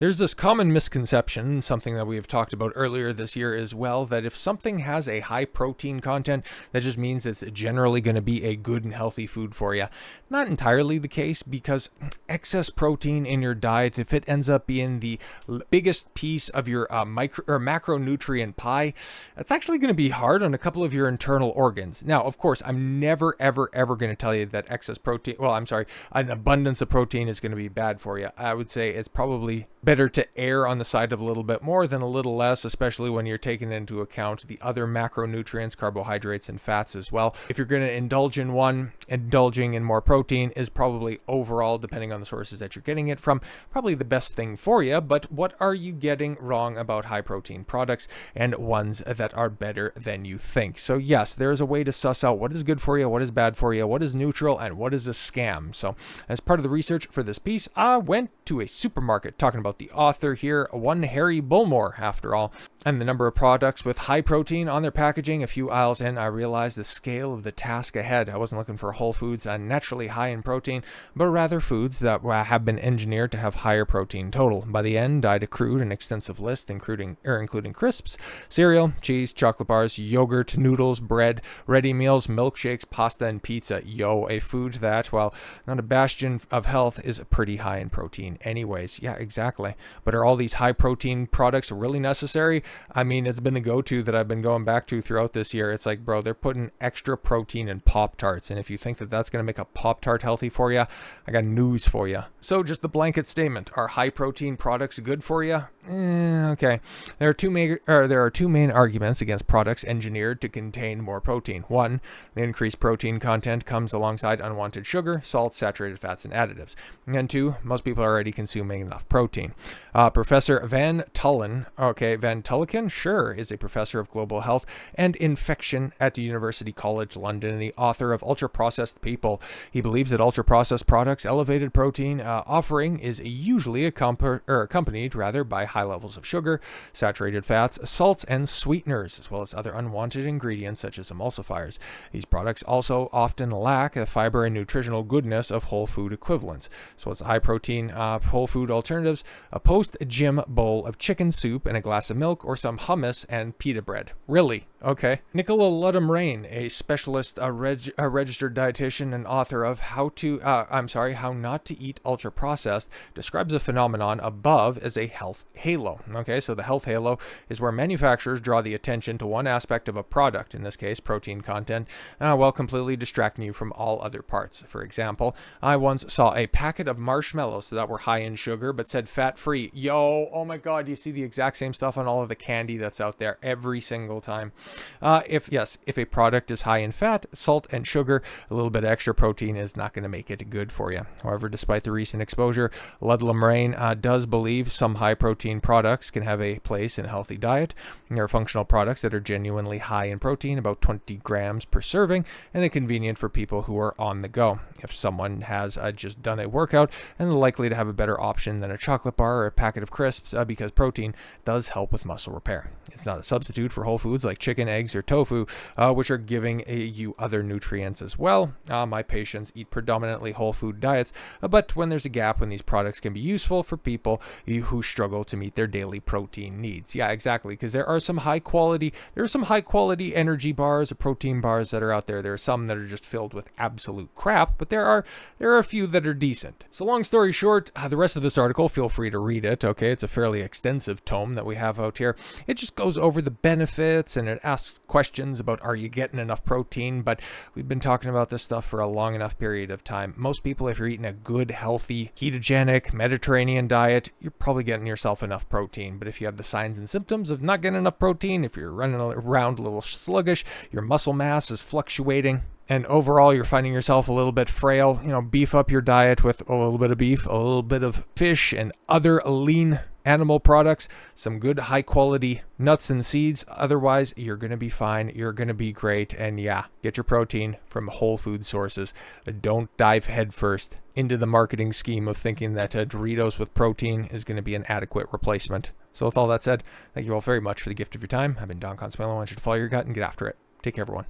There's this common misconception, something that we have talked about earlier this year as well, that if something has a high protein content, that just means it's generally going to be a good and healthy food for you. Not entirely the case, because excess protein in your diet, if it ends up being the biggest piece of your micro or macronutrient pie, that's actually going to be hard on a couple of your internal organs. Now, of course, I'm never, ever, ever going to tell you that an abundance of protein is going to be bad for you. I would say it's probably better to err on the side of a little bit more than a little less, especially when you're taking into account the other macronutrients, carbohydrates, and fats as well. If you're going to indulge in one, indulging in more protein is probably overall, depending on the sources that you're getting it from, probably the best thing for you. But what are you getting wrong about high protein products and ones that are better than you think? So yes, there is a way to suss out what is good for you, what is bad for you, what is neutral, and what is a scam. So as part of the research for this piece, I went to a supermarket, talking about the author here, one Harry Bullmore, after all, and the number of products with high protein on their packaging. A few aisles in, I realized the scale of the task ahead. I wasn't looking for whole foods naturally high in protein, but rather foods that have been engineered to have higher protein total. By the end, I'd accrued an extensive list, including crisps, cereal, cheese, chocolate bars, yogurt, noodles, bread, ready meals, milkshakes, pasta, and pizza. A food that, while not a bastion of health, is pretty high in protein anyways. Yeah, exactly. But are all these high protein products really necessary? I mean, it's been the go-to that I've been going back to throughout this year. It's like, bro, they're putting extra protein in Pop-Tarts. And if you think that that's going to make a Pop-Tart healthy for you, I got news for you. So just the blanket statement, are high protein products good for you? Okay. There are two main arguments against products engineered to contain more protein. One, the increased protein content comes alongside unwanted sugar, salt, saturated fats, and additives. And two, most people are already consuming enough protein. Professor Van Tulleken, sure, is a professor of global health and infection at the University College London and the author of Ultra Processed People. He believes that ultra processed products' elevated protein offering is usually accompanied by high levels of sugar, saturated fats, salts, and sweeteners, as well as other unwanted ingredients such as emulsifiers. These products also often lack the fiber and nutritional goodness of whole food equivalents. So it's high protein whole food alternatives, a post-gym bowl of chicken soup and a glass of milk, or some hummus and pita bread. Really? Okay. Nicola Ludham-Rain, a specialist, a registered dietitian and author of How Not to Eat Ultra Processed, describes a phenomenon above as a health halo. Okay, so the health halo is where manufacturers draw the attention to one aspect of a product, in this case protein content, while completely distracting you from all other parts. For example, I once saw a packet of marshmallows that were high in sugar but said fat-free. Oh my god, you see the exact same stuff on all of the candy that's out there every single time. If a product is high in fat, salt, and sugar, a little bit of extra protein is not going to make it good for you. However, despite the recent exposure, Ludham-Rain does believe some high protein products can have a place in a healthy diet. There are functional products that are genuinely high in protein, about 20 grams per serving, and they're convenient for people who are on the go. If someone has just done a workout, and they're likely to have a better option than a chocolate bar or a packet of crisps, because protein does help with muscle repair. It's not a substitute for whole foods like chicken, eggs, or tofu, which are giving you other nutrients as well. My patients eat predominantly whole food diets, but when there's a gap when these products can be useful for people who struggle to meet their daily protein needs. Yeah, exactly, because there are some high quality energy bars or protein bars that are out there. There are some that are just filled with absolute crap, but there are a few that are decent. So long story short, the rest of this article, feel free to read it. Okay, it's a fairly extensive tome that we have out here. It just goes over the benefits and it asks questions about, are you getting enough protein? But we've been talking about this stuff for a long enough period of time. Most people, if you're eating a good, healthy, ketogenic, Mediterranean diet, you're probably getting yourself enough protein. But if you have the signs and symptoms of not getting enough protein, if you're running around a little sluggish, your muscle mass is fluctuating, and overall you're finding yourself a little bit frail, beef up your diet with a little bit of beef, a little bit of fish, and other lean animal products, some good high quality nuts and seeds. Otherwise, you're going to be fine. You're going to be great. And yeah, get your protein from whole food sources. Don't dive headfirst into the marketing scheme of thinking that Doritos with protein is going to be an adequate replacement. So with all that said, thank you all very much for the gift of your time. I've been Don Consuelo. I want you to follow your gut and get after it. Take care, everyone.